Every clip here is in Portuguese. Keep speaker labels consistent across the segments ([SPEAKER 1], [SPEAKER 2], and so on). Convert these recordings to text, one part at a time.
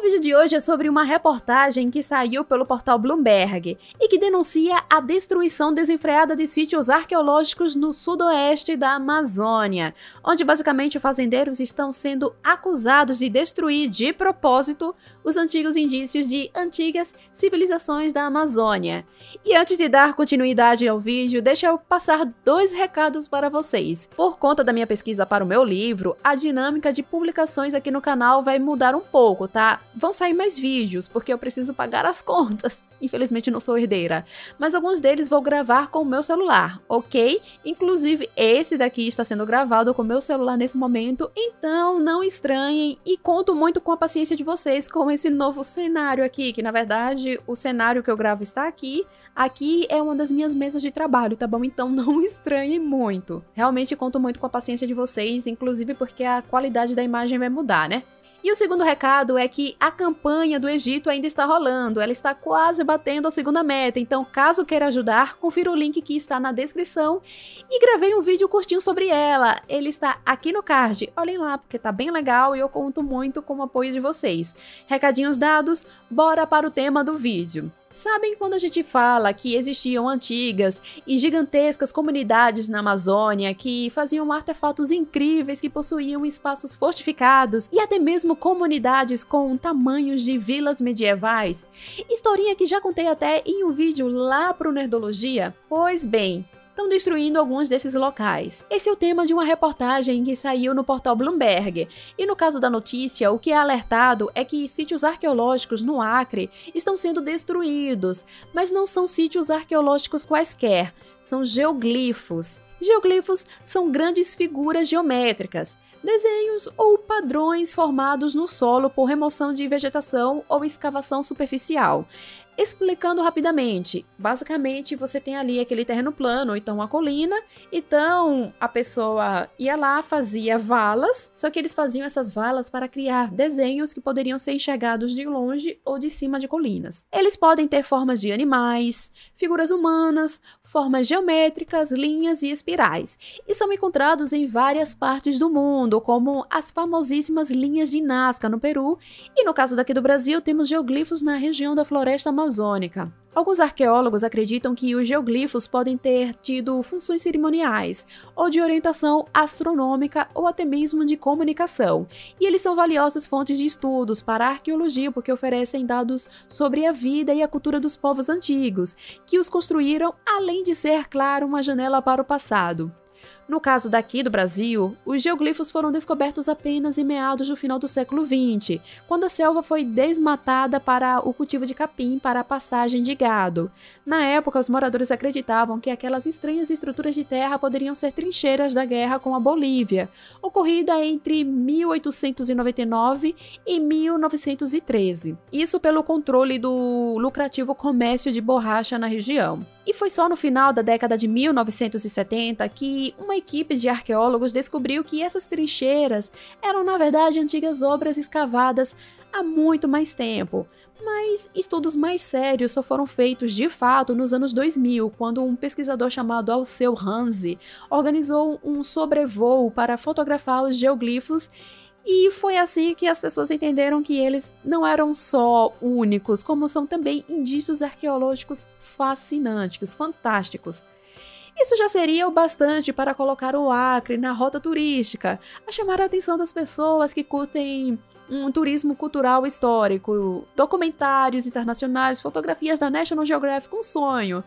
[SPEAKER 1] vídeo de hoje é sobre uma reportagem que saiu pelo portal Bloomberg e que denuncia a destruição desenfreada de sítios arqueológicos no sudoeste da Amazônia, onde basicamente fazendeiros estão sendo acusados de destruir de propósito os antigos indícios de antigas civilizações da Amazônia. E antes de dar continuidade ao vídeo, deixa eu passar dois recados para vocês. Por conta da minha pesquisa para o meu livro, a dinâmica de publicações aqui no canal vai mudar um pouco, tá? Vão sair mais vídeos, porque eu preciso pagar as contas. Infelizmente não sou herdeira. Mas alguns deles vou gravar com o meu celular, ok? Inclusive esse daqui está sendo gravado com o meu celular nesse momento, então não estranhem e conto muito com a paciência de vocês com esse novo cenário aqui, que na verdade o cenário que eu gravo está aqui. Aqui é uma das minhas mesas de trabalho, tá bom? Então não estranhem muito. Realmente conto muito com a paciência de vocês, inclusive porque a qualidade da imagem vai mudar, né? E o segundo recado é que a campanha do Egito ainda está rolando, ela está quase batendo a segunda meta, então caso queira ajudar, confira o link que está na descrição e gravei um vídeo curtinho sobre ela, ele está aqui no card, olhem lá porque tá bem legal e eu conto muito com o apoio de vocês. Recadinhos dados, bora para o tema do vídeo. Sabem quando a gente fala que existiam antigas e gigantescas comunidades na Amazônia que faziam artefatos incríveis que possuíam espaços fortificados e até mesmo comunidades com tamanhos de vilas medievais? Historinha que já contei até em um vídeo lá pro Nerdologia? Pois bem, estão destruindo alguns desses locais. Esse é o tema de uma reportagem que saiu no portal Bloomberg. E no caso da notícia, o que é alertado é que sítios arqueológicos no Acre estão sendo destruídos, mas não são sítios arqueológicos quaisquer, são geoglifos. Geoglifos são grandes figuras geométricas, desenhos ou padrões formados no solo por remoção de vegetação ou escavação superficial. Explicando rapidamente, basicamente você tem ali aquele terreno plano, ou então uma colina, então a pessoa ia lá, fazia valas, só que eles faziam essas valas para criar desenhos que poderiam ser enxergados de longe ou de cima de colinas. Eles podem ter formas de animais, figuras humanas, formas geométricas, linhas e espirais, e são encontrados em várias partes do mundo, como as famosíssimas linhas de Nazca no Peru, e no caso daqui do Brasil temos geoglifos na região da floresta amazônica. Alguns arqueólogos acreditam que os geoglifos podem ter tido funções cerimoniais, ou de orientação astronômica, ou até mesmo de comunicação. E eles são valiosas fontes de estudos para a arqueologia porque oferecem dados sobre a vida e a cultura dos povos antigos, que os construíram, além de ser, claro, uma janela para o passado. No caso daqui do Brasil, os geoglifos foram descobertos apenas em meados do final do século XX, quando a selva foi desmatada para o cultivo de capim para a pastagem de gado. Na época, os moradores acreditavam que aquelas estranhas estruturas de terra poderiam ser trincheiras da guerra com a Bolívia, ocorrida entre 1899 e 1913. Isso pelo controle do lucrativo comércio de borracha na região. E foi só no final da década de 1970 que uma equipe de arqueólogos descobriu que essas trincheiras eram, na verdade, antigas obras escavadas há muito mais tempo. Mas estudos mais sérios só foram feitos de fato nos anos 2000, quando um pesquisador chamado Alceu Hanzi organizou um sobrevoo para fotografar os geoglifos. E foi assim que as pessoas entenderam que eles não eram só únicos, como são também indícios arqueológicos fascinantes, fantásticos. Isso já seria o bastante para colocar o Acre na rota turística, a chamar a atenção das pessoas que curtem um turismo cultural histórico, documentários internacionais, fotografias da National Geographic, um sonho.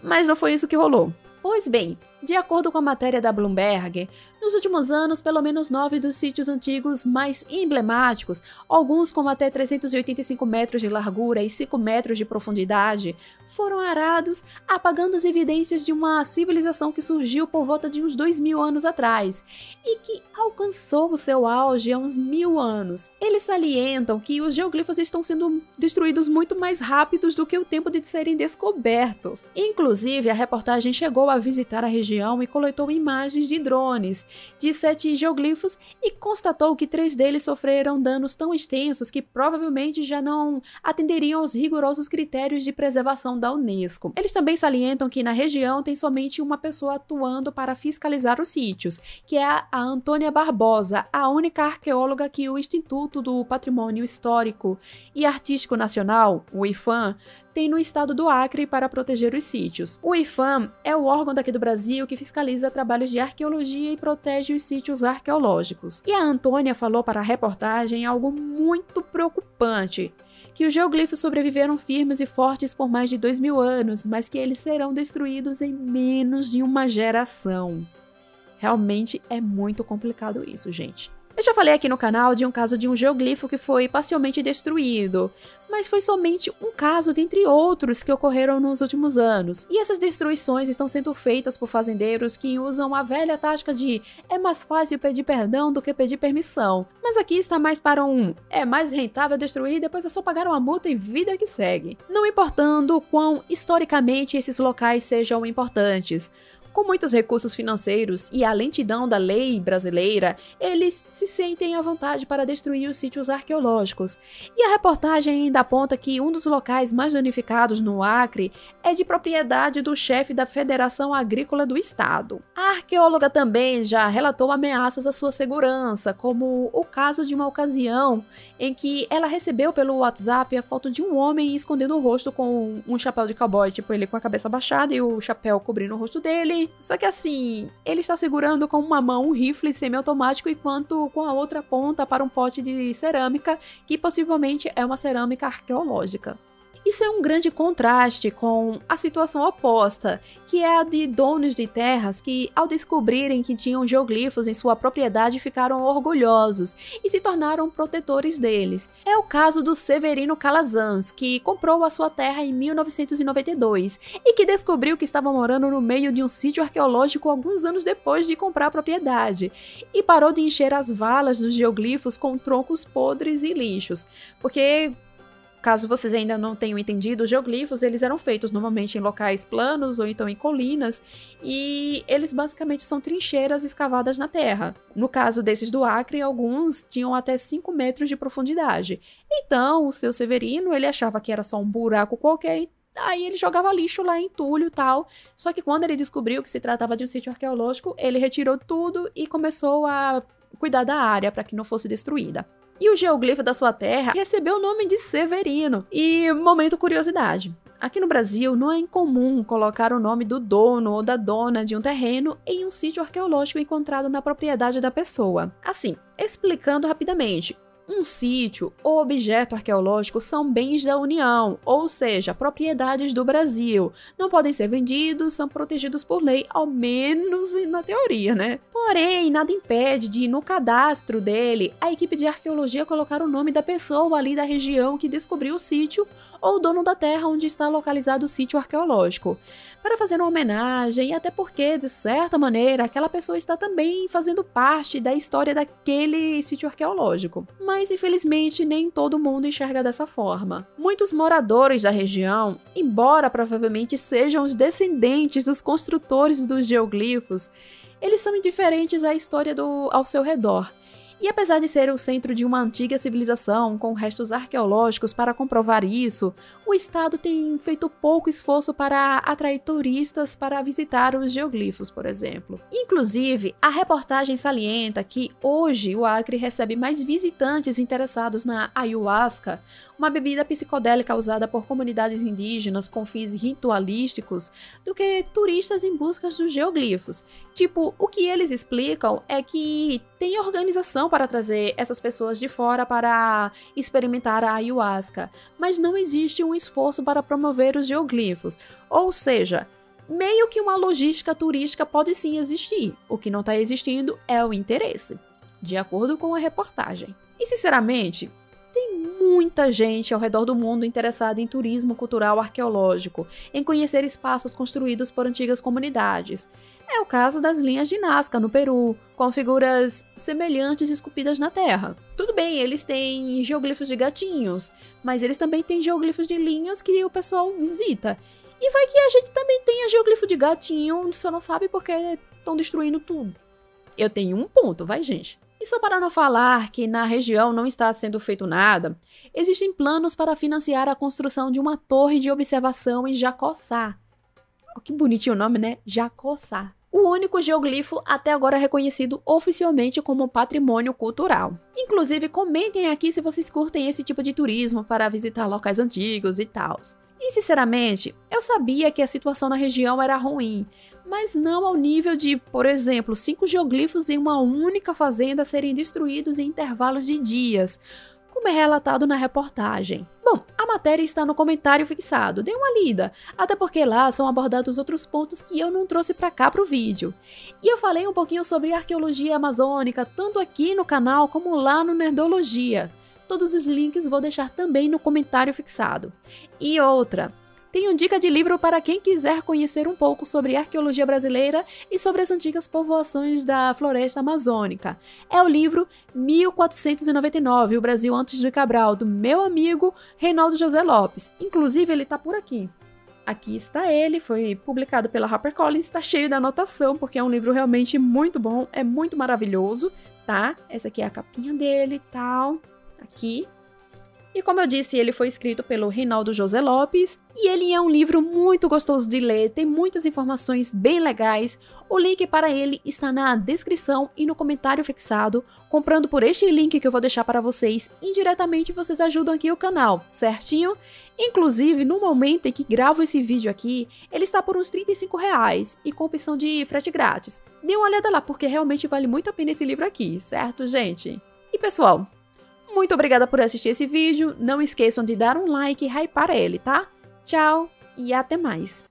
[SPEAKER 1] Mas não foi isso que rolou. Pois bem, de acordo com a matéria da Bloomberg, nos últimos anos, pelo menos 9 dos sítios antigos mais emblemáticos, alguns com até 385 metros de largura e 5 metros de profundidade, foram arados, apagando as evidências de uma civilização que surgiu por volta de uns 2000 anos atrás e que alcançou o seu auge há uns 1000 anos. Eles salientam que os geoglifos estão sendo destruídos muito mais rápidos do que o tempo de serem descobertos. Inclusive, a reportagem chegou chegou a visitar a região e coletou imagens de drones de 7 geoglifos e constatou que 3 deles sofreram danos tão extensos que provavelmente já não atenderiam aos rigorosos critérios de preservação da Unesco. Eles também salientam que na região tem somente uma pessoa atuando para fiscalizar os sítios, que é a Antônia Barbosa, a única arqueóloga que o Instituto do Patrimônio Histórico e Artístico Nacional, o IPHAN, tem no estado do Acre para proteger os sítios. O IPHAN é o órgão daqui do Brasil que fiscaliza trabalhos de arqueologia e protege os sítios arqueológicos. E a Antônia falou para a reportagem algo muito preocupante, que os geoglifos sobreviveram firmes e fortes por mais de 2000 anos, mas que eles serão destruídos em menos de uma geração. Realmente é muito complicado isso, gente. Eu já falei aqui no canal de um caso de um geoglifo que foi parcialmente destruído, mas foi somente um caso dentre outros que ocorreram nos últimos anos. E essas destruições estão sendo feitas por fazendeiros que usam a velha tática de é mais fácil pedir perdão do que pedir permissão. Mas aqui está mais para é mais rentável destruir, depois é só pagar uma multa e vida que segue. Não importando quão historicamente esses locais sejam importantes. Com muitos recursos financeiros e a lentidão da lei brasileira, eles se sentem à vontade para destruir os sítios arqueológicos. E a reportagem ainda aponta que um dos locais mais danificados no Acre é de propriedade do chefe da Federação Agrícola do Estado. A arqueóloga também já relatou ameaças à sua segurança, como o caso de uma ocasião em que ela recebeu pelo WhatsApp a foto de um homem escondendo o rosto com um chapéu de cowboy, tipo ele com a cabeça baixada e o chapéu cobrindo o rosto dele. Só que assim, ele está segurando com uma mão um rifle semiautomático enquanto com a outra aponta para um pote de cerâmica que possivelmente é uma cerâmica arqueológica. Isso é um grande contraste com a situação oposta, que é a de donos de terras que, ao descobrirem que tinham geoglifos em sua propriedade, ficaram orgulhosos e se tornaram protetores deles. É o caso do Severino Calazans, que comprou a sua terra em 1992 e que descobriu que estava morando no meio de um sítio arqueológico alguns anos depois de comprar a propriedade, e parou de encher as valas dos geoglifos com troncos podres e lixos, porque caso vocês ainda não tenham entendido, os geoglifos eles eram feitos normalmente em locais planos ou então em colinas, e eles basicamente são trincheiras escavadas na terra. No caso desses do Acre, alguns tinham até 5 metros de profundidade. Então, o seu Severino, ele achava que era só um buraco qualquer, aí ele jogava lixo lá, entulho e tal. Só que quando ele descobriu que se tratava de um sítio arqueológico, ele retirou tudo e começou a cuidar da área para que não fosse destruída. E o geoglifo da sua terra recebeu o nome de Severino. E momento curiosidade. Aqui no Brasil não é incomum colocar o nome do dono ou da dona de um terreno em um sítio arqueológico encontrado na propriedade da pessoa. Assim, explicando rapidamente, um sítio ou objeto arqueológico são bens da União, ou seja, propriedades do Brasil. Não podem ser vendidos, são protegidos por lei, ao menos na teoria, né? Porém, nada impede de, no cadastro dele, a equipe de arqueologia colocar o nome da pessoa ali da região que descobriu o sítio ou o dono da terra onde está localizado o sítio arqueológico, para fazer uma homenagem, até porque, de certa maneira, aquela pessoa está também fazendo parte da história daquele sítio arqueológico. Mas, infelizmente, nem todo mundo enxerga dessa forma. Muitos moradores da região, embora provavelmente sejam os descendentes dos construtores dos geoglifos, eles são indiferentes à história ao seu redor. E apesar de ser o centro de uma antiga civilização com restos arqueológicos para comprovar isso, o Estado tem feito pouco esforço para atrair turistas para visitar os geoglifos, por exemplo. Inclusive, a reportagem salienta que hoje o Acre recebe mais visitantes interessados na ayahuasca, uma bebida psicodélica usada por comunidades indígenas com fins ritualísticos, do que turistas em busca dos geoglifos. Tipo, o que eles explicam é que tem organização para trazer essas pessoas de fora para experimentar a ayahuasca, mas não existe um esforço para promover os geoglifos. Ou seja, meio que uma logística turística pode sim existir, o que não está existindo é o interesse, de acordo com a reportagem. E sinceramente, tem muita gente ao redor do mundo interessada em turismo cultural arqueológico, em conhecer espaços construídos por antigas comunidades. É o caso das linhas de Nazca, no Peru, com figuras semelhantes esculpidas na terra. Tudo bem, eles têm geoglifos de gatinhos, mas eles também têm geoglifos de linhas que o pessoal visita. E vai que a gente também tenha geoglifo de gatinho, só não sabe porque estão destruindo tudo. Eu tenho um ponto, vai, gente. E só para não falar que na região não está sendo feito nada, existem planos para financiar a construção de uma torre de observação em Jacossá. Oh, que bonitinho o nome, né? Jacossá. O único geoglifo até agora reconhecido oficialmente como patrimônio cultural. Inclusive, comentem aqui se vocês curtem esse tipo de turismo para visitar locais antigos e tal. E sinceramente, eu sabia que a situação na região era ruim, mas não ao nível de, por exemplo, 5 geoglifos em uma única fazenda serem destruídos em intervalos de dias, como é relatado na reportagem. Bom, a matéria está no comentário fixado, dê uma lida, até porque lá são abordados outros pontos que eu não trouxe para cá pro vídeo. E eu falei um pouquinho sobre arqueologia amazônica, tanto aqui no canal como lá no Nerdologia. Todos os links vou deixar também no comentário fixado. E outra, tenho dica de livro para quem quiser conhecer um pouco sobre arqueologia brasileira e sobre as antigas povoações da floresta amazônica. É o livro 1499, O Brasil Antes de Cabral, do meu amigo Reinaldo José Lopes. Inclusive, ele está por aqui. Aqui está ele, foi publicado pela HarperCollins, está cheio de anotação, porque é um livro realmente muito bom, é muito maravilhoso, tá? Essa aqui é a capinha dele e tal, aqui. E como eu disse, ele foi escrito pelo Reinaldo José Lopes e ele é um livro muito gostoso de ler, tem muitas informações bem legais. O link para ele está na descrição e no comentário fixado. Comprando por este link que eu vou deixar para vocês, indiretamente vocês ajudam aqui o canal, certinho? Inclusive, no momento em que gravo esse vídeo aqui, ele está por uns R$35 e com opção de frete grátis. Dê uma olhada lá, porque realmente vale muito a pena esse livro aqui, certo, gente? E pessoal, muito obrigada por assistir esse vídeo, não esqueçam de dar um like e hypar ele, tá? Tchau e até mais!